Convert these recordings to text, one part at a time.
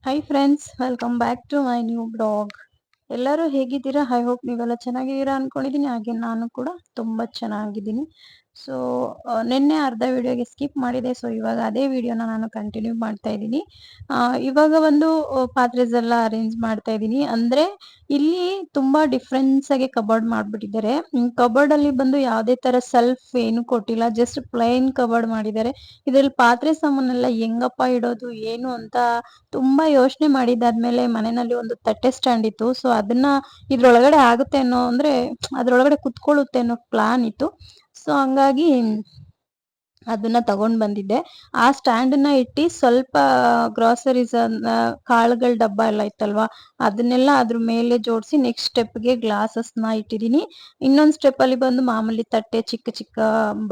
Hi friends, welcome back to my new blog. ಎಲ್ಲರೂ ಹೇಗಿದ್ದೀರಾ? I hope ನೀವೆಲ್ಲ ಚೆನ್ನಾಗಿದ್ದೀರಾ ಅನ್ಕೊಂಡಿದ್ದೀನಿ. ಹಾಗೆ ನಾನು ಕೂಡ ತುಂಬಾ ಚೆನ್ನಾಗಿದ್ದೀನಿ. ಸೊ ನಿನ್ನೆ ಅರ್ಧ ವಿಡಿಯೋಗೆ ಸ್ಕಿಪ್ ಮಾಡಿದೆ. ಸೊ ಇವಾಗ ಅದೇ ವಿಡಿಯೋನ ನಾನು ಕಂಟಿನ್ಯೂ ಮಾಡ್ತಾ ಇದ್ದೀನಿ. ಇವಾಗ ಒಂದು ಪಾತ್ರೆಸ್ ಎಲ್ಲ ಅರೇಂಜ್ ಮಾಡ್ತಾ ಇದ್ದೀನಿ. ಅಂದ್ರೆ ಇಲ್ಲಿ ತುಂಬಾ ಡಿಫ್ರೆನ್ಸ್ ಆಗಿ ಕಬರ್ಡ್ ಮಾಡ್ಬಿಟ್ಟಿದ್ದಾರೆ. ಕಬರ್ಡ್ ಅಲ್ಲಿ ಬಂದು ಯಾವುದೇ ತರ ಸೆಲ್ಫ್ ಏನು ಕೊಟ್ಟಿಲ್ಲ, ಜಸ್ಟ್ ಪ್ಲೈನ್ ಕಬರ್ಡ್ ಮಾಡಿದ್ದಾರೆ. ಇದ್ರಲ್ಲಿ ಪಾತ್ರೆ ಸಾಮಾನೆಲ್ಲ ಹೆಂಗಪ್ಪ ಇಡೋದು ಏನು ಅಂತ ತುಂಬಾ ಯೋಚನೆ ಮಾಡಿದಾದ್ಮೇಲೆ ಮನೆಯಲ್ಲಿ ಒಂದು ತಟ್ಟೆ ಸ್ಟ್ಯಾಂಡ್ ಇತ್ತು. ಸೊ ಅದನ್ನ ಇದ್ರೊಳಗಡೆ ಆಗುತ್ತೆ ಅನ್ನೋ ಅಂದ್ರೆ ಅದ್ರೊಳಗಡೆ ಕುತ್ಕೊಳ್ಳುತ್ತೆ ಅನ್ನೋ ಪ್ಲಾನ್ ಇತ್ತು. ಸೊ ಹಂಗಾಗಿ ಅದನ್ನ ತಗೊಂಡ್ ಬಂದಿದ್ದೆ. ಆ ಸ್ಟ್ಯಾಂಡ್ ನ ಇಟ್ಟು ಸ್ವಲ್ಪ ಗ್ರಾಸರೀಸ್ ಕಾಳುಗಳ ಡಬ್ಬ ಎಲ್ಲ ಇತ್ತಲ್ವಾ, ಅದನ್ನೆಲ್ಲ ಅದ್ರ ಮೇಲೆ ಜೋಡಿಸಿ ನೆಕ್ಸ್ಟ್ ಸ್ಟೆಪ್ಗೆ ಗ್ಲಾಸಸ್ ನ ಇಟ್ಟಿದೀನಿ. ಇನ್ನೊಂದ್ ಸ್ಟೆಪ್ ಅಲ್ಲಿ ಬಂದು ಮಾಮೂಲಿ ತಟ್ಟೆ, ಚಿಕ್ಕ ಚಿಕ್ಕ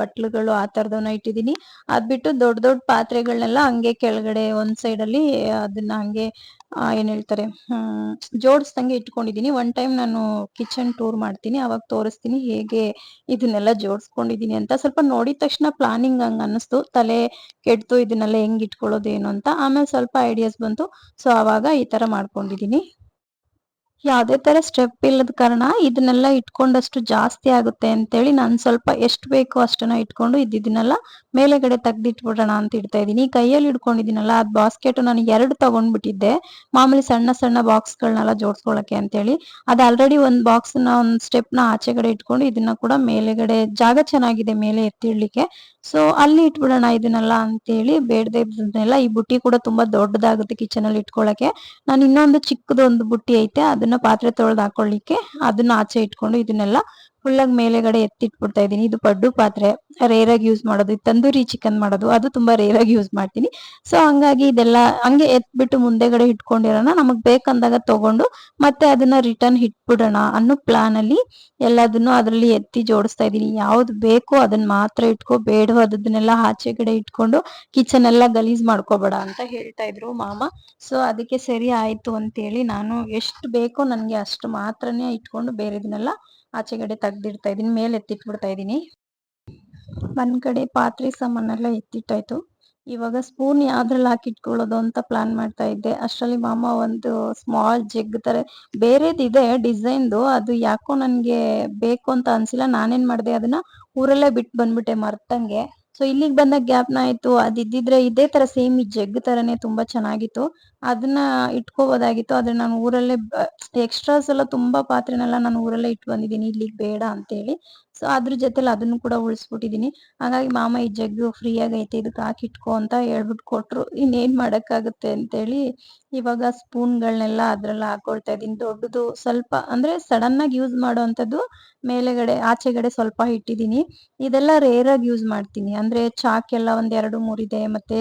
ಬಟ್ಲುಗಳು ಆ ತರದವನ್ನ ಇಟ್ಟಿದೀನಿ. ಅದ್ ಬಿಟ್ಟು ದೊಡ್ಡ ದೊಡ್ಡ ಪಾತ್ರೆಗಳನ್ನೆಲ್ಲ ಹಂಗೆ ಕೆಳಗಡೆ ಒಂದ್ ಸೈಡ್ ಅಲ್ಲಿ ಅದನ್ನ ಹಂಗೆ ಏನ್ ಹೇಳ್ತಾರೆ ಜೋಡಿಸ್ದಂಗೆ ಇಟ್ಕೊಂಡಿದೀನಿ. ಒನ್ ಟೈಮ್ ನಾನು ಕಿಚನ್ ಟೂರ್ ಮಾಡ್ತೀನಿ, ಅವಾಗ ತೋರಿಸ್ತೀನಿ ಹೇಗೆ ಇದನ್ನೆಲ್ಲ ಜೋಡಿಸ್ಕೊಂಡಿದೀನಿ ಅಂತ. ಸ್ವಲ್ಪ ನೋಡಿದ ತಕ್ಷಣ ಪ್ಲಾನಿಂಗ್ ಹಂಗ ಅನ್ನಿಸ್ತು, ತಲೆ ಕೆಡ್ತು ಇದನ್ನೆಲ್ಲ ಹೆಂಗ್ ಇಟ್ಕೊಳ್ಳೋದು ಏನು ಅಂತ. ಆಮೇಲೆ ಸ್ವಲ್ಪ ಐಡಿಯಾಸ್ ಬಂತು. ಸೊ ಅವಾಗ ಈ ತರ ಮಾಡ್ಕೊಂಡಿದೀನಿ. ಯಾವ್ದೇ ತರ ಸ್ಟೆಪ್ ಇಲ್ಲದ ಕಾರಣ ಇದನ್ನೆಲ್ಲ ಇಟ್ಕೊಂಡಷ್ಟು ಜಾಸ್ತಿ ಆಗುತ್ತೆ ಅಂತೇಳಿ ನಾನು ಸ್ವಲ್ಪ ಎಷ್ಟು ಬೇಕೋ ಅಷ್ಟನ್ನ ಇಟ್ಕೊಂಡು ಇದನ್ನೆಲ್ಲ ಮೇಲೆಗಡೆ ತೆಗ್ದಿಟ್ಬಿಡೋಣ ಅಂತ ಇಡ್ತಾ ಇದೀನಿ. ಕೈಯಲ್ಲಿ ಇಟ್ಕೊಂಡಿದ್ದೀನಲ್ಲ ಅದ್ ಬಾಸ್ಕೆಟ್ ನಾನು 2 ತಗೊಂಡ್ಬಿಟ್ಟಿದ್ದೆ, ಮಾಮೂಲಿ ಸಣ್ಣ ಸಣ್ಣ ಬಾಕ್ಸ್ ಗಳನ್ನೆಲ್ಲ ಜೋಡ್ಸ್ಕೊಳಕ್ಕೆ ಅಂತೇಳಿ. ಅದ್ ಆಲ್ರೆಡಿ ಒಂದ್ ಬಾಕ್ಸ್ ನ ಒಂದ್ ಸ್ಟೆಪ್ ನ ಆಚೆಗಡೆ ಇಟ್ಕೊಂಡು ಇದನ್ನ ಕೂಡ ಮೇಲೆಗಡೆ ಜಾಗ ಚೆನ್ನಾಗಿದೆ ಮೇಲೆ ಎತ್ತಿಡ್ಲಿಕ್ಕೆ. ಸೊ ಅಲ್ಲಿ ಇಟ್ಬಿಡೋಣ ಇದನ್ನೆಲ್ಲ ಅಂತೇಳಿ ಬೇಡದೆ ಇದ್ದನ್ನೆಲ್ಲ. ಈ ಬುಟ್ಟಿ ಕೂಡ ತುಂಬಾ ದೊಡ್ಡದಾಗುತ್ತೆ ಕಿಚನ್ ಅಲ್ಲಿ ಇಟ್ಕೊಳಕ್ಕೆ. ನಾನು ಇನ್ನೊಂದು ಚಿಕ್ಕದೊಂದು ಬುಟ್ಟಿ ಐತೆ, ಅದನ್ನ ಪಾತ್ರೆ ತೊಳೆದು ಹಾಕೊಳ್ಳಿಕ್ಕೆ ಅದನ್ನ ಆಚೆ ಇಟ್ಕೊಂಡು ಇದನ್ನೆಲ್ಲ ಫುಲ್ ಆಗಿ ಮೇಲೆಗಡೆ ಎತ್ತಿಟ್ಬಿಡ್ತಾ ಇದೀನಿ. ಇದು ಪಡ್ಡು ಪಾತ್ರೆ, ರೇರ್ ಆಗಿ ಯೂಸ್ ಮಾಡೋದು. ತಂದೂರಿ ಚಿಕನ್ ಮಾಡೋದು ಅದು ತುಂಬಾ ರೇರ್ ಆಗಿ ಯೂಸ್ ಮಾಡ್ತೀನಿ. ಸೊ ಹಂಗಾಗಿ ಇದೆಲ್ಲ ಹಂಗೆ ಎತ್ಬಿಟ್ಟು ಮುಂದೆಗಡೆ ಇಟ್ಕೊಂಡಿರೋಣ, ನಮಗ್ ಬೇಕಂದಾಗ ತಗೊಂಡು ಮತ್ತೆ ಅದನ್ನ ರಿಟರ್ನ್ ಇಟ್ಬಿಡೋಣ ಅನ್ನೋ ಪ್ಲಾನ್ ಅಲ್ಲಿ ಎಲ್ಲದನ್ನು ಅದ್ರಲ್ಲಿ ಎತ್ತಿ ಜೋಡಿಸ್ತಾ ಇದೀನಿ. ಯಾವ್ದು ಬೇಕೋ ಅದನ್ನ ಮಾತ್ರ ಇಟ್ಕೋ, ಬೇಡವಾದದನ್ನೆಲ್ಲ ಆಚೆಗಡೆ ಇಟ್ಕೊಂಡು ಕಿಚನ್ ಎಲ್ಲ ಗಲೀಜ್ ಮಾಡ್ಕೋಬೇಡ ಅಂತ ಹೇಳ್ತಾ ಇದ್ರು ಮಾಮ. ಸೊ ಅದಕ್ಕೆ ಸರಿ ಆಯ್ತು ಅಂತೇಳಿ ನಾನು ಎಷ್ಟು ಬೇಕೋ ನನ್ಗೆ ಅಷ್ಟು ಮಾತ್ರನೇ ಇಟ್ಕೊಂಡು ಬೇರೆದನ್ನೆಲ್ಲ ಆಚೆಗಡೆ ತೆಗ್ದಿಡ್ತಾ ಇದೀನಿ, ಮೇಲೆ ಎತ್ತಿಟ್ಬಿಡ್ತಾ ಇದೀನಿ. ಒಂದ್ ಕಡೆ ಪಾತ್ರೆ ಸಾಮಾನೆಲ್ಲ ಎತ್ತಿಟ್ಟಾಯ್ತು. ಇವಾಗ ಸ್ಪೂನ್ ಯಾವ್ದ್ರಲ್ಲಿ ಹಾಕಿ ಇಟ್ಕೊಳ್ಳೋದು ಅಂತ ಪ್ಲಾನ್ ಮಾಡ್ತಾ ಇದ್ದೆ. ಅಷ್ಟ್ರಲ್ಲಿ ಮಾಮ ಒಂದು ಸ್ಮಾಲ್ ಜಗ್ ತರ ಬೇರೆದಿದೆ ಡಿಸೈನ್ದು, ಅದು ಯಾಕೋ ನನ್ಗೆ ಬೇಕು ಅಂತ ಅನ್ಸಿಲ್ಲ. ನಾನೇನ್ ಮಾಡ್ದೆ, ಅದನ್ನ ಊರಲ್ಲೇ ಬಿಟ್ಟು ಬಂದ್ಬಿಟ್ಟೆ ಮರ್ತಂಗೆ. ಸೊ ಇಲ್ಲಿಗ್ ಬಂದಾಗ ಜ್ಞಾಪನ ಆಯ್ತು, ಅದಿದ್ದಿದ್ರೆ ಇದೇ ತರ ಸೇಮ್ ಈ ಜಗ್ ತರನೇ ತುಂಬಾ ಚೆನ್ನಾಗಿತ್ತು, ಅದನ್ನ ಇಟ್ಕೋಬೋದಾಗಿತ್ತು. ಆದ್ರೆ ನಾನು ಊರಲ್ಲೇ ಎಕ್ಸ್ಟ್ರಾಸ್ ಎಲ್ಲ ತುಂಬಾ ಪಾತ್ರೆನೆಲ್ಲ ನಾನು ಊರಲ್ಲೇ ಇಟ್ಟು ಬಂದಿದ್ದೀನಿ, ಇಲ್ಲಿಗ್ ಬೇಡ ಅಂತೇಳಿ. ಸೊ ಅದ್ರ ಜೊತೆಲಿ ಅದನ್ನು ಕೂಡ ಉಳಿಸ್ಬಿಟ್ಟಿದೀನಿ. ಹಾಗಾಗಿ ಮಾಮ ಈ ಜಗ್ಗು ಫ್ರೀ ಆಗೈತೆ ಇದಕ್ಕೆ ಹಾಕಿಟ್ಕೋ ಅಂತ ಹೇಳ್ಬಿಟ್ಟು ಕೊಟ್ರು. ಇನ್ನೇನ್ ಮಾಡಕ್ಕಾಗುತ್ತೆ ಅಂತೇಳಿ ಇವಾಗ ಸ್ಪೂನ್ಗಳನ್ನೆಲ್ಲ ಅದ್ರಲ್ಲಿ ಹಾಕೊಳ್ತಾ ಇದೀನಿ. ದೊಡ್ಡದು ಸ್ವಲ್ಪ ಅಂದ್ರೆ ಸಡನ್ ಆಗಿ ಯೂಸ್ ಮಾಡುವಂತದ್ದು ಮೇಲೆಗಡೆ ಆಚೆಗಡೆ ಸ್ವಲ್ಪ ಇಟ್ಟಿದೀನಿ. ಇದೆಲ್ಲ ರೇರ್ ಆಗಿ ಯೂಸ್ ಮಾಡ್ತೀನಿ. ಅಂದ್ರೆ ಚಾಕ್ ಎಲ್ಲ ಒಂದ್ 2-3 ಇದೆ, ಮತ್ತೆ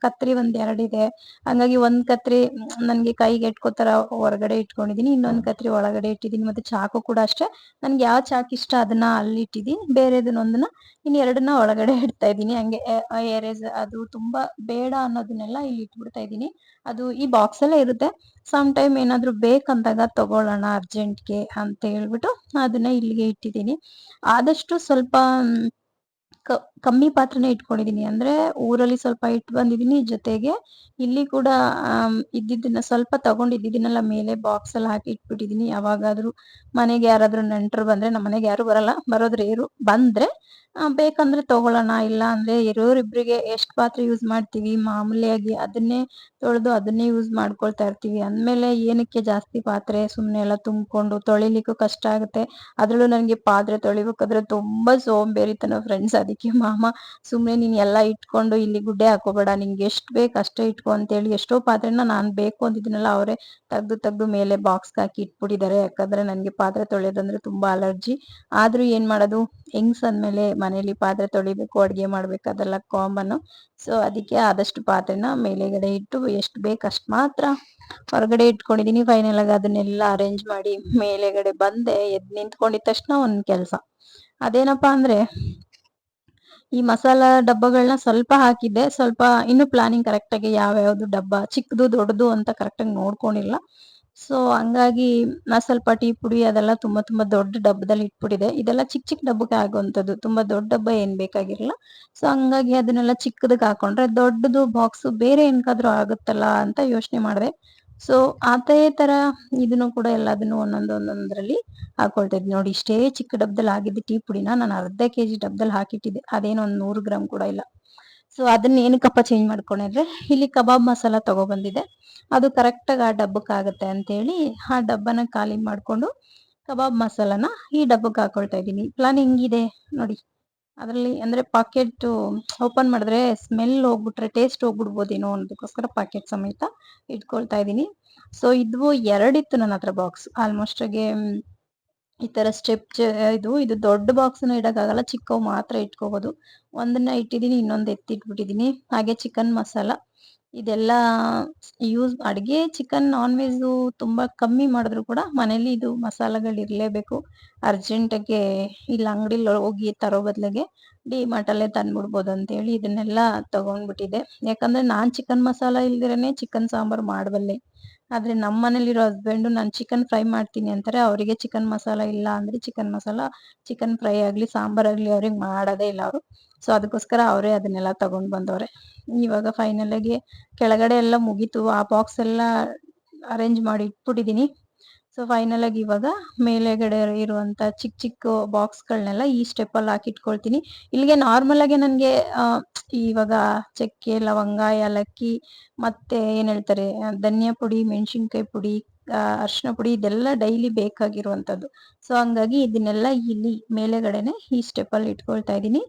ಕತ್ರಿ ಒಂದ್ 2 ಇದೆ. ಹಂಗಾಗಿ ಒಂದ್ ಕತ್ರಿ ನನ್ಗೆ ಕೈಗೆ ಎಟ್ಕೋತರ ಹೊರಗಡೆ ಇಟ್ಕೊಂಡಿದೀನಿ, ಇನ್ನೊಂದ್ ಕತ್ರಿ ಒಳಗಡೆ ಇಟ್ಟಿದೀನಿ. ಮತ್ತೆ ಚಾಕು ಕೂಡ ಅಷ್ಟೇ, ನನ್ಗೆ ಯಾವ ಚಾಕ್ ಇಷ್ಟ ಅದನ್ನ ಅಲ್ಲಿ ಇಟ್ಟಿದೀನಿ, ಬೇರೆದನ್ನೊಂದನ್ನ ಇನ್ನೆರಡನ್ನ ಒಳಗಡೆ ಇಡ್ತಾ ಇದೀನಿ. ಹಂಗೆ ಎರೇಸ್ ಅದು ತುಂಬಾ ಬೇಡ ಅನ್ನೋದನ್ನೆಲ್ಲ ಇಲ್ಲಿ ಇಟ್ಬಿಡ್ತಾ ಇದೀನಿ. ಅದು ಈ ಬಾಕ್ಸ್ ಅಲ್ಲೇ ಇರುತ್ತೆ. ಸಮ್ ಟೈಮ್ ಏನಾದ್ರು ಬೇಕಂದಾಗ ತಗೊಳ್ಳೋಣ ಅರ್ಜೆಂಟ್ಗೆ ಅಂತ ಹೇಳ್ಬಿಟ್ಟು ಅದನ್ನ ಇಲ್ಲಿಗೆ ಇಟ್ಟಿದೀನಿ. ಆದಷ್ಟು ಸ್ವಲ್ಪ ಕಮ್ಮಿ ಪಾತ್ರೆನೇ ಇಟ್ಕೊಂಡಿದೀನಿ. ಅಂದ್ರೆ ಊರಲ್ಲಿ ಸ್ವಲ್ಪ ಇಟ್ಟು ಬಂದಿದೀನಿ, ಜೊತೆಗೆ ಇಲ್ಲಿ ಕೂಡ ಇದ್ದಿದ್ದನ್ನ ಸ್ವಲ್ಪ ತಗೊಂಡಿದ್ದೀನಲ್ಲ ಮೇಲೆ ಬಾಕ್ಸ್ ಅಲ್ಲಿ ಹಾಕಿ ಇಟ್ಬಿಟ್ಟಿದೀನಿ. ಯಾವಾಗಾದ್ರೂ ಮನೆಗೆ ಯಾರಾದ್ರೂ ನೆಂಟರು ಬಂದ್ರೆ, ನಮ್ಮ ಮನೆಗೆ ಯಾರು ಬರಲ್ಲ, ಬರೋದ್ರು ರೇರು, ಬಂದ್ರೆ ಬೇಕಂದ್ರೆ ತಗೊಳ್ಳೋಣ, ಇಲ್ಲ ಅಂದ್ರೆ ಇರೋರಿಬ್ರಿಗೆ ಎಷ್ಟ್ ಪಾತ್ರೆ ಯೂಸ್ ಮಾಡ್ತೀವಿ ಮಾಮೂಲಿಯಾಗಿ, ಅದನ್ನೇ ತೊಳೆದು ಅದನ್ನೇ ಯೂಸ್ ಮಾಡ್ಕೊಳ್ತಾ ಇರ್ತೀವಿ ಅಂದ್ಮೇಲೆ ಏನಕ್ಕೆ ಜಾಸ್ತಿ ಪಾತ್ರೆ ಸುಮ್ನೆ ಎಲ್ಲ ತುಂಬಿಕೊಂಡು ತೊಳಿಲಿಕ್ಕೂ ಕಷ್ಟ ಆಗುತ್ತೆ. ಅದ್ರಲ್ಲೂ ನನಗೆ ಪಾತ್ರೆ ತೊಳಿಬೇಕಾದ್ರೆ ತುಂಬಾ ಸೋಂಬೇರಿತನ ಫ್ರೆಂಡ್ಸ್. ಅದಕ್ಕೆ ಮಾಮ ಸುಮ್ನೆ ನೀನ್ ಎಲ್ಲಾ ಇಟ್ಕೊಂಡು ಇಲ್ಲಿ ಗುಡ್ಡೆ ಹಾಕೋಬೇಡ, ನಿಂಗೆ ಎಷ್ಟ್ ಬೇಕು ಅಷ್ಟೇ ಇಟ್ಕೊ ಅಂತೇಳಿ ಎಷ್ಟೋ ಪಾತ್ರೆನ ನಾನ್ ಬೇಕು ಅಂದಿದ್ನಲ್ಲ ಅವರೇ ತೆಗ್ದು ಮೇಲೆ ಬಾಕ್ಸ್ ಹಾಕಿ ಇಟ್ಬಿಟ್ಟಿದ್ದಾರೆ. ಯಾಕಂದ್ರೆ ನನ್ಗೆ ಪಾತ್ರೆ ತೊಳೆಯೋದಂದ್ರೆ ತುಂಬಾ ಅಲರ್ಜಿ. ಆದ್ರೂ ಏನ್ ಮಾಡೋದು, ಹೆಂಗ್ಸ್ ಅಂದ್ಮೇಲೆ ಮನೇಲಿ ಪಾತ್ರೆ ತೊಳಿಬೇಕು, ಅಡ್ಗೆ ಮಾಡ್ಬೇಕು, ಅದೆಲ್ಲ ಕಾಮನ್. ಸೊ ಅದಕ್ಕೆ ಆದಷ್ಟು ಪಾತ್ರೆನ ಮೇಲೆಗಡೆ ಇಟ್ಟು ಎಷ್ಟ್ ಬೇಕು ಅಷ್ಟ್ ಮಾತ್ರ ಹೊರಗಡೆ ಇಟ್ಕೊಂಡಿದೀನಿ. ಫೈನಲ್ ಆಗಿ ಅದನ್ನೆಲ್ಲ ಅರೇಂಜ್ ಮಾಡಿ ಮೇಲೆಗಡೆ ಬಂದೆ. ಎದ್ ನಿಂತ್ಕೊಂಡಿದ ತಕ್ಷಣ ಒಂದ್ ಕೆಲ್ಸ, ಅದೇನಪ್ಪಾ ಅಂದ್ರೆ ಈ ಮಸಾಲಾ ಡಬ್ಬಗಳನ್ನ ಸ್ವಲ್ಪ ಹಾಕಿದ್ದೆ. ಸ್ವಲ್ಪ ಇನ್ನು ಪ್ಲಾನಿಂಗ್ ಕರೆಕ್ಟ್ ಆಗಿ ಯಾವ್ಯಾವ್ದು ಡಬ್ಬ ಚಿಕ್ಕದು ದೊಡ್ಡದು ಅಂತ ಕರೆಕ್ಟ್ ಆಗಿ ನೋಡ್ಕೊಂಡಿಲ್ಲ. ಸೊ ಹಂಗಾಗಿ ನಾ ಸ್ವಲ್ಪ ಟೀ ಪುಡಿ ಅದೆಲ್ಲ ತುಂಬಾ ದೊಡ್ಡ ಡಬ್ಬದಲ್ಲಿ ಇಟ್ಬಿಟ್ಟಿದೆ. ಇದೆಲ್ಲ ಚಿಕ್ಕ ಚಿಕ್ಕ ಡಬ್ಬಕ್ಕೆ ಆಗುವಂಥದ್ದು. ತುಂಬಾ ದೊಡ್ಡ ಡಬ್ಬ ಏನ್ ಬೇಕಾಗಿರಲ್ಲ. ಸೊ ಹಂಗಾಗಿ ಅದನ್ನೆಲ್ಲ ಚಿಕ್ಕದಕ್ಕೆ ಹಾಕೊಂಡ್ರೆ ದೊಡ್ಡದು ಬಾಕ್ಸ್ ಬೇರೆ ಏನಕ್ಕಾದ್ರೂ ಆಗುತ್ತಲ್ಲ ಅಂತ ಯೋಚನೆ ಮಾಡಿದೆ. ಸೊ ಅದೇ ತರ ಇದನ್ನು ಕೂಡ ಎಲ್ಲದನ್ನು ಒಂದೊಂದ್ರಲ್ಲಿ ಹಾಕೊಳ್ತಾ ಇದ್ದೀನಿ. ನೋಡಿ ಇಷ್ಟೇ ಚಿಕ್ಕ ಡಬ್ಬದಲ್ಲಿ ಆಗಿದ್ದ ಟೀ ಪುಡಿನ ನಾನು ಅರ್ಧ ಕೆಜಿ ಡಬ್ಬದಲ್ಲಿ ಹಾಕಿಟ್ಟಿದ್ದೆ. ಅದೇನೋ ಒಂದು 100 ಗ್ರಾಮ್ ಕೂಡ ಇಲ್ಲ. ಸೊ ಅದನ್ನ ಏನಕ್ಕಪ್ಪ ಚೇಂಜ್ ಮಾಡ್ಕೊಂಡ್ರೆ ಇಲ್ಲಿ ಕಬಾಬ್ ಮಸಾಲ ತಗೊಬಂದಿದೆ. ಅದು ಕರೆಕ್ಟ್ ಆಗಿ ಆ ಡಬ್ಬಕ್ಕೆ ಆಗುತ್ತೆ ಅಂತ ಹೇಳಿ ಆ ಡಬ್ಬನ ಖಾಲಿ ಮಾಡ್ಕೊಂಡು ಕಬಾಬ್ ಮಸಾಲಾನ ಈ ಡಬ್ಬಕ್ಕೆ ಹಾಕೊಳ್ತಾ ಇದ್ದೀನಿ. ಪ್ಲಾನ್ ಹಿಂಗಿದೆ ನೋಡಿ. ಅದರಲ್ಲಿ ಅಂದ್ರೆ ಪಾಕೆಟ್ ಓಪನ್ ಮಾಡಿದ್ರೆ ಸ್ಮೆಲ್ ಹೋಗ್ಬಿಟ್ರೆ ಟೇಸ್ಟ್ ಹೋಗ್ಬಿಡ್ಬೋದೇನೋ ಅನ್ನೋದಕ್ಕೋಸ್ಕರ ಪಾಕೆಟ್ ಸಮೇತ ಇಟ್ಕೊಳ್ತಾ ಇದ್ದೀನಿ. ಸೊ ಇದು ಎರಡಿತ್ತು ನನ್ನ ಹತ್ರ ಬಾಕ್ಸ್. ಆಲ್ಮೋಸ್ಟ್ ಆಗಿ ಈ ತರ ಸ್ಟೆಪ್ ಇದು ದೊಡ್ಡ ಬಾಕ್ಸ್ನ ಇಡಕ್ಕಾಗಲ್ಲ, ಚಿಕ್ಕವು ಮಾತ್ರ ಇಟ್ಕೋಬಹುದು. ಒಂದನ್ನ ಇಟ್ಟಿದ್ದೀನಿ, ಇನ್ನೊಂದು ಎತ್ತಿಟ್ಬಿಟ್ಟಿದೀನಿ. ಹಾಗೆ ಚಿಕನ್ ಮಸಾಲ ಇದೆಲ್ಲ ಅಡ್ಗೆ ಚಿಕನ್ ನಾನ್ ವೆಜ್ ತುಂಬಾ ಕಮ್ಮಿ ಮಾಡಿದ್ರು ಕೂಡ ಮನೇಲಿ ಇದು ಮಸಾಲೆಗಳು ಇರ್ಲೇಬೇಕು. ಅರ್ಜೆಂಟಾಗೆ ಇಲ್ಲ ಅಂಗಡಿಲಿ ಹೋಗಿ ತರೋ ಬದ್ಲಿಗೆ ಡಿಮಾರ್ಟ್ ಅಲ್ಲೇ ತಂದ್ಬಿಡ್ಬೋದು ಅಂತ ಹೇಳಿ ಇದನ್ನೆಲ್ಲ ತಗೊಂಡ್ಬಿಟ್ಟಿದೆ. ಯಾಕಂದ್ರೆ ನಾನ್ ಚಿಕನ್ ಮಸಾಲ ಇಲ್ದಿರನೆ ಚಿಕನ್ ಸಾಂಬಾರ್ ಮಾಡಬಲ್ಲೆ. ಆದ್ರೆ ನಮ್ಮ ಮನೇಲಿರೋ ಹಸ್ಬೆಂಡ್ ನಾನು ಚಿಕನ್ ಫ್ರೈ ಮಾಡ್ತೀನಿ ಅಂತಾರೆ. ಅವರಿಗೆ ಚಿಕನ್ ಮಸಾಲ ಇಲ್ಲ ಅಂದ್ರೆ ಚಿಕನ್ ಮಸಾಲ, ಚಿಕನ್ ಫ್ರೈ ಆಗ್ಲಿ ಸಾಂಬಾರ್ ಆಗ್ಲಿ ಅವ್ರಿಗೆ ಮಾಡೋದೇ ಇಲ್ಲ ಅವರು. ಸೊ ಅದಕ್ಕೋಸ್ಕರ ಅವರೇ ಅದನ್ನೆಲ್ಲ ತಗೊಂಡ್ ಬಂದವ್ರೆ. ಇವಾಗ ಫೈನಲ್ ಆಗಿ ಕೆಳಗಡೆ ಎಲ್ಲ ಮುಗೀತು. ಆ ಬಾಕ್ಸ್ ಎಲ್ಲ ಅರೇಂಜ್ ಮಾಡಿ ಇಟ್ಬಿಟ್ಟಿದೀನಿ. ಸೊ ಫೈನಲ್ ಆಗಿ ಇವಾಗ ಮೇಲೆಗಡೆ ಇರುವಂತ ಚಿಕ್ಕ ಚಿಕ್ಕ ಬಾಕ್ಸ್ ಗಳನ್ನೆಲ್ಲ ಈ ಸ್ಟೆಪ್ ಅಲ್ಲಿ ಹಾಕಿಟ್ಕೊಳ್ತೀನಿ. ಇಲ್ಲಿಗೆ ನಾರ್ಮಲ್ ಆಗಿ ನನ್ಗೆ ಇವಾಗ ಚಕ್ಕೆ, ಲವಂಗ, ಏಲಕ್ಕಿ ಮತ್ತೆ ಏನ್ ಹೇಳ್ತಾರೆ ಧನಿಯಾ ಪುಡಿ, ಮೆಣಸಿನ್ಕಾಯಿ ಪುಡಿ, ಅರ್ಶಿನ ಪುಡಿ ಇದೆಲ್ಲ ಡೈಲಿ ಬೇಕಾಗಿರುವಂತದ್ದು. ಸೊ ಹಂಗಾಗಿ ಇದನ್ನೆಲ್ಲ ಇಲ್ಲಿ ಮೇಲೆಗಡೆನೆ ಈ ಸ್ಟೆಪ್ ಅಲ್ಲಿ ಇಟ್ಕೊಳ್ತಾ ಇದೀನಿ.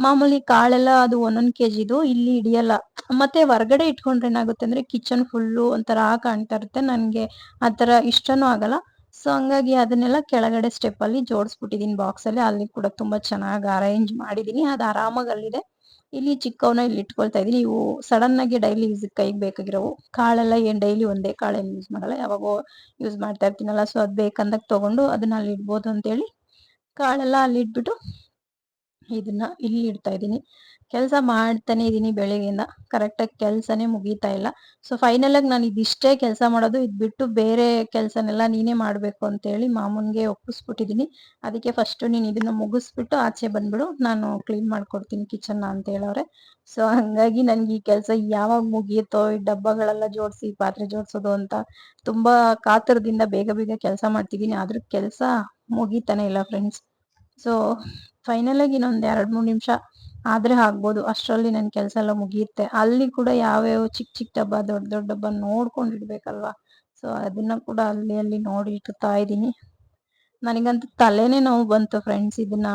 ಮಾಮೂಲಿ ಕಾಳೆಲ್ಲ ಅದು 1 kgದು ಇಲ್ಲಿ ಹಿಡಿಯಲ್ಲ. ಮತ್ತೆ ಹೊರಗಡೆ ಇಟ್ಕೊಂಡ್ರೆ ಏನಾಗುತ್ತೆ ಅಂದ್ರೆ ಕಿಚನ್ ಫುಲ್ಲು ಒಂಥರ ಕಾಣ್ತಾ ಇರುತ್ತೆ. ನನ್ಗೆ ಆತರ ಇಷ್ಟನೂ ಆಗಲ್ಲ. ಸೊ ಹಂಗಾಗಿ ಅದನ್ನೆಲ್ಲ ಕೆಳಗಡೆ ಸ್ಟೆಪ್ ಅಲ್ಲಿ ಜೋಡಿಸ್ಬಿಟ್ಟಿದೀನಿ ಬಾಕ್ಸ್ ಅಲ್ಲಿ. ಅಲ್ಲಿ ಕೂಡ ತುಂಬಾ ಚೆನ್ನಾಗಿ ಅರೇಂಜ್ ಮಾಡಿದೀನಿ. ಅದು ಆರಾಮಾಗಿ ಅಲ್ಲಿದೆ. ಇಲ್ಲಿ ಚಿಕ್ಕವನ್ನ ಇಲ್ಲಿ ಇಟ್ಕೊಳ್ತಾ ಇದೀನಿ. ಇವು ಸಡನ್ ಆಗಿ ಡೈಲಿ ಯೂಸ್ ಕೈಗೆ ಬೇಕಾಗಿರೋವು. ಕಾಳೆಲ್ಲ ಏನ್ ಡೈಲಿ ಒಂದೇ ಕಾಳೇನ್ ಯೂಸ್ ಮಾಡಲ್ಲ, ಯಾವಾಗೋ ಯೂಸ್ ಮಾಡ್ತಾ ಇರ್ತೀನಲ್ಲ. ಸೊ ಅದ್ ಬೇಕಂದಾಗ ತಗೊಂಡು ಅದನ್ನ ಅಲ್ಲಿ ಇಡ್ಬೋದು ಅಂತ ಹೇಳಿ ಕಾಳೆಲ್ಲ ಅಲ್ಲಿ ಇಟ್ಬಿಟ್ಟು ಇದನ್ನ ಇಲ್ಲಿ ಇಡ್ತಾ ಇದೀನಿ. ಕೆಲಸ ಮಾಡ್ತಾನೆ ಇದೀನಿ ಬೆಳಗ್ಗೆಯಿಂದ. ಕರೆಕ್ಟಾಗಿ ಕೆಲ್ಸನೇ ಮುಗೀತಾ ಇಲ್ಲ. ಸೊ ಫೈನಲ್ ಆಗಿ ನಾನು ಇದಿಷ್ಟೇ ಕೆಲಸ ಮಾಡೋದು. ಇದ್ ಬಿಟ್ಟು ಬೇರೆ ಕೆಲ್ಸನೆಲ್ಲ ನೀನೇ ಮಾಡ್ಬೇಕು ಅಂತ ಹೇಳಿ ಮಾಮೂನ್ಗೆ ಒಪ್ಪಿಸ್ಬಿಟ್ಟಿದೀನಿ. ಅದಕ್ಕೆ ಫಸ್ಟ್ ನೀನ್ ಇದನ್ನ ಮುಗಿಸ್ಬಿಟ್ಟು ಆಚೆ ಬಂದ್ಬಿಡು, ನಾನು ಕ್ಲೀನ್ ಮಾಡ್ಕೊಡ್ತೀನಿ ಕಿಚನ್ ಅಂತ ಹೇಳವ್ರೆ. ಸೊ ಹಂಗಾಗಿ ನನ್ಗೆ ಈ ಕೆಲ್ಸ ಯಾವಾಗ ಮುಗಿಯುತ್ತೋ, ಈ ಡಬ್ಬಗಳೆಲ್ಲ ಜೋಡಿಸಿ ಪಾತ್ರೆ ಜೋಡಿಸೋದು ಅಂತ ತುಂಬಾ ಕಾತರದಿಂದ ಬೇಗ ಬೇಗ ಕೆಲಸ ಮಾಡ್ತಿದೀನಿ. ಆದ್ರೂ ಕೆಲ್ಸ ಮುಗಿತಾನೆ ಇಲ್ಲ ಫ್ರೆಂಡ್ಸ್. ಸೊ ಫೈನಲ್ ಆಗಿ ಇನ್ನೊಂದ್ 2-3 ನಿಮಿಷ ಆದ್ರೆ ಆಗ್ಬೋದು. ಅಷ್ಟರಲ್ಲಿ ನನ್ ಕೆಲ್ಸ ಎಲ್ಲ ಮುಗಿಯುತ್ತೆ. ಅಲ್ಲಿ ಕೂಡ ಯಾವ್ಯಾವ ಚಿಕ್ಕ ಚಿಕ್ಕ ಡಬ್ಬ, ದೊಡ್ಡ ದೊಡ್ಡ ಡಬ್ಬ ನೋಡ್ಕೊಂಡ್ ಇಡ್ಬೇಕಲ್ವಾ. ಸೊ ಅದನ್ನ ಕೂಡ ಅಲ್ಲಿ ನೋಡಿ ಇಡ್ತಾ ಇದೀನಿ. ನನಗಂತೂ ತಲೆನೇ ನೋವು ಬಂತು ಫ್ರೆಂಡ್ಸ್. ಇದನ್ನ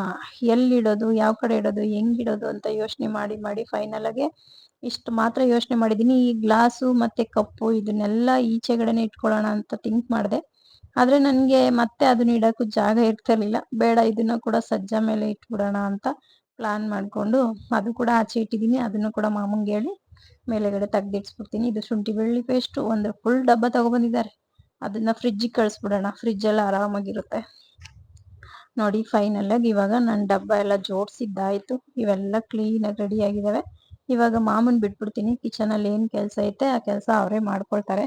ಎಲ್ಲಿ ಇಡೋದು, ಯಾವ ಕಡೆ ಇಡೋದು, ಹೆಂಗ್ ಇಡೋದು ಅಂತ ಯೋಚನೆ ಮಾಡಿ ಮಾಡಿ ಫೈನಲ್ ಆಗಿ ಇಷ್ಟು ಮಾತ್ರ ಯೋಚನೆ ಮಾಡಿದೀನಿ. ಈ ಗ್ಲಾಸು ಮತ್ತೆ ಕಪ್ಪು ಇದನ್ನೆಲ್ಲ ಈಚೆಗಡೆನೆ ಇಟ್ಕೊಳ್ಳೋಣ ಅಂತ ಥಿಂಕ್ ಮಾಡಿದೆ. ಆದ್ರೆ ನನ್ಗೆ ಮತ್ತೆ ಅದನ್ನ ಇಡಕ್ಕೂ ಜಾಗ ಇರ್ತಿರ್ಲಿಲ್ಲ. ಬೇಡ ಇದನ್ನ ಕೂಡ ಸಜ್ಜಾ ಮೇಲೆ ಇಟ್ಬಿಡೋಣ ಅಂತ ಪ್ಲಾನ್ ಮಾಡ್ಕೊಂಡು ಅದು ಕೂಡ ಆಚೆ ಇಟ್ಟಿದೀನಿ. ಅದನ್ನು ಕೂಡ ಮಾಮಂಗೆ ಹೇಳಿ ಮೇಲೆಗಡೆ ತೆಗ್ದಿಡ್ಸ್ಬಿಡ್ತೀನಿ. ಇದು ಶುಂಠಿ ಬೆಳ್ಳುಳ್ಳಿ ಪೇಸ್ಟ್ ಒಂದು ಫುಲ್ ಡಬ್ಬ ತಗೊಬಂದಿದ್ದಾರೆ. ಅದನ್ನ ಫ್ರಿಡ್ಜಿಗೆ ಕಳ್ಸ್ಬಿಡೋಣ, ಫ್ರಿಡ್ಜ್ ಎಲ್ಲ ಆರಾಮಾಗಿರುತ್ತೆ. ನೋಡಿ ಫೈನಲ್ ಆಗಿ ಇವಾಗ ನನ್ ಡಬ್ಬ ಎಲ್ಲ ಜೋಡ್ಸಿದ್ದಾಯ್ತು. ಇವೆಲ್ಲ ಕ್ಲೀನ್ ಆಗಿ ರೆಡಿ ಆಗಿದಾವೆ. ಇವಾಗ ಮಾಮನ್ ಬಿಟ್ಬಿಡ್ತೀನಿ. ಕಿಚನ್ ಅಲ್ಲಿ ಏನ್ ಕೆಲ್ಸ ಐತೆ ಆ ಕೆಲ್ಸ ಅವರೇ ಮಾಡ್ಕೊಳ್ತಾರೆ.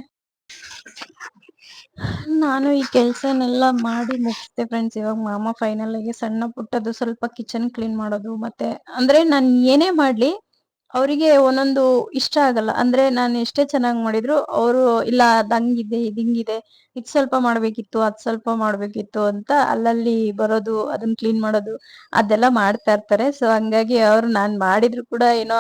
ನಾನು ಈ ಕೆಲ್ಸನೆಲ್ಲ ಮಾಡಿ ಮುಗಿಸ್ದೆ ಫ್ರೆಂಡ್ಸ್. ಇವಾಗ ಮಾಮ ಫೈನಲ್ ಆಗಿ ಸಣ್ಣ ಪುಟ್ಟದು ಸ್ವಲ್ಪ ಕಿಚನ್ ಕ್ಲೀನ್ ಮಾಡೋದು, ಮತ್ತೆ ಅಂದ್ರೆ ನಾನ್ ಏನೇ ಮಾಡ್ಲಿ ಅವರಿಗೆ ಒಂದೊಂದು ಇಷ್ಟ ಆಗಲ್ಲ. ಅಂದ್ರೆ ನಾನು ಎಷ್ಟೇ ಚೆನ್ನಾಗಿ ಮಾಡಿದ್ರು ಅವರು ಇಲ್ಲ ಅದ್ ಹಂಗಿದೆ, ಇದ್ ಹಿಂಗಿದೆ, ಇದ್ ಸ್ವಲ್ಪ ಮಾಡ್ಬೇಕಿತ್ತು, ಅದ್ ಸ್ವಲ್ಪ ಮಾಡ್ಬೇಕಿತ್ತು ಅಂತ ಅಲ್ಲಲ್ಲಿ ಬರೋದು, ಅದನ್ನ ಕ್ಲೀನ್ ಮಾಡೋದು ಅದೆಲ್ಲ ಮಾಡ್ತಾ ಇರ್ತಾರೆ. ಸೊ ಹಂಗಾಗಿ ಅವ್ರು ನಾನ್ ಮಾಡಿದ್ರು ಕೂಡ ಏನೋ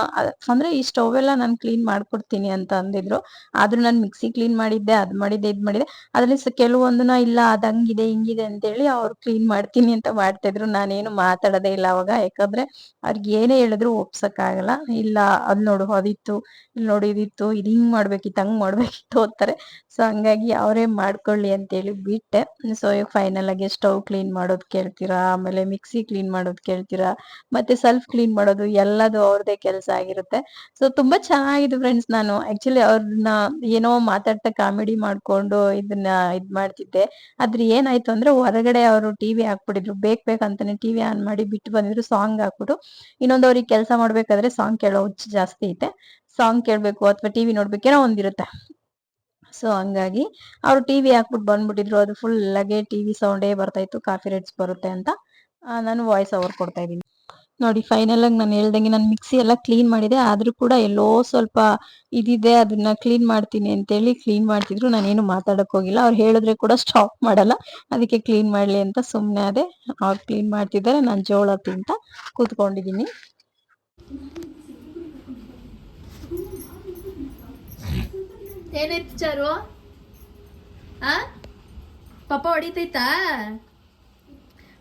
ಅಂದ್ರೆ ಈ ಸ್ಟವ್ ಎಲ್ಲ ನಾನ್ ಕ್ಲೀನ್ ಮಾಡ್ಕೊಡ್ತೀನಿ ಅಂತ ಅಂದಿದ್ರು. ಆದ್ರೂ ನಾನ್ ಮಿಕ್ಸಿ ಕ್ಲೀನ್ ಮಾಡಿದ್ದೆ, ಅದ್ ಮಾಡಿದ್ದೆ, ಇದ್ ಮಾಡಿದೆ. ಅದ್ರಲ್ಲಿ ಕೆಲವೊಂದನ್ನ ಇಲ್ಲ ಅದ್ ಹಂಗಿದೆ ಹಿಂಗಿದೆ ಅಂತ ಹೇಳಿ ಅವ್ರು ಕ್ಲೀನ್ ಮಾಡ್ತೀನಿ ಅಂತ ಮಾಡ್ತಾ ಇದ್ರು. ನಾನೇನು ಮಾತಾಡೋದೇ ಇಲ್ಲ ಅವಾಗ. ಯಾಕಂದ್ರೆ ಅವ್ರಿಗೆ ಏನೇ ಹೇಳಿದ್ರು ಒಪ್ಸಕ್ ಆಗಲ್ಲ. ಇಲ್ಲ ಅದ್ ನೋಡು ಅದಿತ್ತು, ಇಲ್ಲಿ ನೋಡಿ ಇದಿತ್ತು, ಇದ್ ಹಿಂಗ್ ಮಾಡ್ಬೇಕಿತ್ತು, ಹಂಗ್ ಮಾಡ್ಬೇಕಿತ್ತು ಅಂತಾರೆ. ಸೊ ಹಂಗಾಗಿ ಅವರೇ ಮಾಡ್ಕೊಳ್ಳಿ ಅಂತ ಹೇಳಿ ಬಿಟ್ಟೆ. ಸೊ ಈಗ ಫೈನಲ್ ಆಗಿ ಸ್ಟವ್ ಕ್ಲೀನ್ ಮಾಡೋದ್ ಕೇಳ್ತೀರಾ, ಆಮೇಲೆ ಮಿಕ್ಸಿ ಕ್ಲೀನ್ ಮಾಡೋದ್ ಕೇಳ್ತೀರಾ, ಮತ್ತೆ ಸೆಲ್ಫ್ ಕ್ಲೀನ್ ಮಾಡೋದು ಎಲ್ಲದು ಅವ್ರದೇ ಕೆಲಸ ಆಗಿರುತ್ತೆ. ಸೊ ತುಂಬಾ ಚೆನ್ನಾಗಿದೆ ಫ್ರೆಂಡ್ಸ್. ನಾನು ಆಕ್ಚುಲಿ ಅವ್ರನ್ನ ಏನೋ ಮಾತಾಡ್ತಾ ಕಾಮಿಡಿ ಮಾಡ್ಕೊಂಡು ಇದನ್ನ ಇದ್ ಮಾಡ್ತಿದ್ದೆ. ಆದ್ರೆ ಏನಾಯ್ತು ಅಂದ್ರೆ ಹೊರಗಡೆ ಅವರು ಟಿವಿ ಹಾಕ್ಬಿಟ್ಟಿದ್ರು. ಬೇಕಂತಾನೆ ಟಿವಿ ಆನ್ ಮಾಡಿ ಬಿಟ್ಟು ಬಂದಿದ್ರು, ಸಾಂಗ್ ಹಾಕ್ಬಿಟ್ಟು. ಇನ್ನೊಂದು ಅವ್ರಿಗೆ ಕೆಲಸ ಮಾಡ್ಬೇಕಾದ್ರೆ ಸಾಂಗ್ ಕೇಳೋ ಹುಚ್ಚು ಜಾಸ್ತಿ ಐತೆ. ಸಾಂಗ್ ಕೇಳ್ಬೇಕು ಅಥವಾ ಟಿವಿ ನೋಡ್ಬೇಕು ಏನೋ ಒಂದಿರುತ್ತೆ. ಸೊ ಹಂಗಾಗಿ ಅವರು ಟಿವಿ ಹಾಕ್ಬಿಟ್ಟು ಬಂದ್ಬಿಟ್ಟಿದ್ರು. ಅದು ಫುಲ್ ಆಗಿ ಟಿವಿ ಸೌಂಡೇ ಬರ್ತಾ ಇತ್ತು, ಕಾಫಿ ರೇಟ್ಸ್ ಬರುತ್ತೆ ಅಂತ. ನಾನು ವಾಯ್ಸ್ ಓವರ್ ಕೊಡ್ತಾ ಇದ್ದೀನಿ. ನೋಡಿ ಫೈನಲ್ ಆಗಿ ನಾನು ಹೇಳ್ದಂಗೆ ನಾನು ಮಿಕ್ಸಿ ಎಲ್ಲ ಕ್ಲೀನ್ ಮಾಡಿದೆ, ಆದ್ರೂ ಕೂಡ ಎಲ್ಲೋ ಸ್ವಲ್ಪ ಇದಿದೆ, ಅದನ್ನ ಕ್ಲೀನ್ ಮಾಡ್ತೀನಿ ಅಂತೇಳಿ ಕ್ಲೀನ್ ಮಾಡ್ತಿದ್ರು. ನಾನೇನು ಮಾತಾಡಕ್ ಹೋಗಿಲ್ಲ, ಅವ್ರು ಹೇಳಿದ್ರೆ ಕೂಡ ಸ್ಟಾಪ್ ಮಾಡಲ್ಲ, ಅದಕ್ಕೆ ಕ್ಲೀನ್ ಮಾಡ್ಲಿ ಅಂತ ಸುಮ್ಮನೆ ಅದೇ. ಅವ್ರು ಕ್ಲೀನ್ ಮಾಡ್ತಿದ್ದಾರೆ, ನಾನು ಜೋಳ ತಿಂತ ಕೂತ್ಕೊಂಡಿದ್ದೀನಿ. ಏನಾಯ್ತು ಚಾರು? ಪಾಪ ಹೊಡಿತೈತಾ?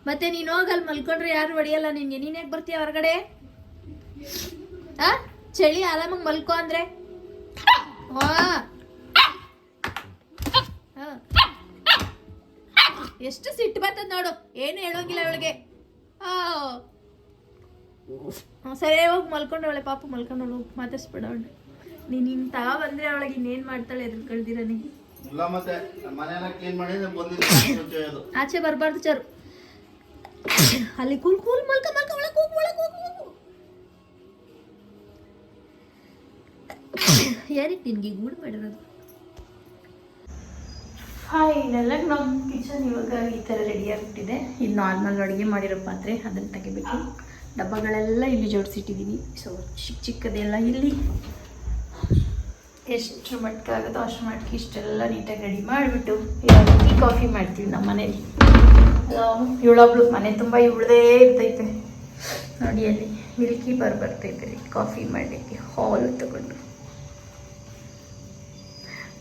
ಮತ್ತೆ ನೀನು ಹೋಗಲ್ ಮಲ್ಕೊಂಡ್ರೆ ಯಾರು ಹೊಡಿಯಲ್ಲ ನಿನ್ಗೆ. ನೀನ್ ಯಾಕೆ ಬರ್ತೀಯ ಹೊರಗಡೆ? ಚಳಿ ಆರಾಮಾಗಿ ಮಲ್ಕೋ ಅಂದ್ರೆ. ಎಷ್ಟು ಸಿಟ್ಟು ಬರ್ತದ ನೋಡು, ಏನು ಹೇಳೋಂಗಿಲ್ಲ ಅವಳಿಗೆ. ಸರಿ ಹೋಗಿ ಮಲ್ಕೊಂಡು ಅವಳೆ, ಪಾಪ ಮಲ್ಕೊಂಡವಳು, ಮಾತಾಡ್ಸ್ಬೇಡ ಅವಳು. ನೀನ್ ಹಿಂಗ್ ತಗೋ ಬಂದ್ರೆ ಅವಳಿಗೆ ಇನ್ನೇನ್ ಮಾಡ್ತಾಳೆ ಎದುರು ಕಳ್ದಿರನಿ. ಆಚೆ ಬರ್ಬಾರ್ದು ಚಾರು, ಅಲ್ಲಿ ಕೂಲ್ ಕೂಲ್ ಮಲ್ಕ ಮಲ್ಕ ಒಳಗೆ ಹೋಗು, ಒಳಗೆ ಹೋಗು. ಯಾರಿಗೆ ನಿನ್ಗೆ ಗೂಡು ಮಾಡಿರೋದು? ಫೈನಲ್ ಆಗಿ ನಮ್ಮ ಕಿಚನ್ ಇವಾಗ ಈ ಥರ ರೆಡಿ ಆಗಿಬಿಟ್ಟಿದೆ. ಇದು ನಾರ್ಮಲ್ ಅಡುಗೆ ಮಾಡಿರೋ ಪಾತ್ರೆ, ಅದನ್ನು ತೆಗಿಬೇಕು. ಡಬ್ಬಗಳೆಲ್ಲ ಇಲ್ಲಿ ಜೋಡಿಸಿಟ್ಟಿದ್ದೀನಿ. ಸೊ ಚಿಕ್ಕ ಚಿಕ್ಕದೆಲ್ಲ ಇಲ್ಲಿ ಎಷ್ಟು ಮಟ್ಕಾಗುತ್ತೋ ಅಷ್ಟು ಮಟ್ಕೆ ಇಷ್ಟೆಲ್ಲ ನೀಟಾಗಿ ರೆಡಿ ಮಾಡಿಬಿಟ್ಟು ಇವಾಗ ಟೀ ಕಾಫಿ ಮಾಡ್ತೀವಿ ನಮ್ಮ ಮನೇಲಿ. ಇವಳೊಬ್ಳು ಮನೆ ತುಂಬ ಇವಳದೇ ಇರ್ತೈತೆ ನೋಡಿ, ಅಲ್ಲಿ ಮಿಲ್ಕಿ ಬರ್ತೈತೆ ರೀ ಕಾಫಿ ಮಾಡಲಿಕ್ಕೆ ಹಾಲು ತಗೊಂಡು.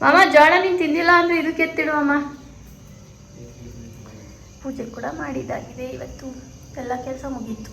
ಮಾಮ ಜೋಳ ನೀನು ತಿಂದಿಲ್ಲ ಅಂದರೆ ಇದಕ್ಕೆ ಎತ್ತಿಡು ಅಮ್ಮ. ಪೂಜೆ ಕೂಡ ಮಾಡಿದ್ದಾಗಿದೆ ಇವತ್ತು, ಎಲ್ಲ ಕೆಲಸ ಮುಗೀತು.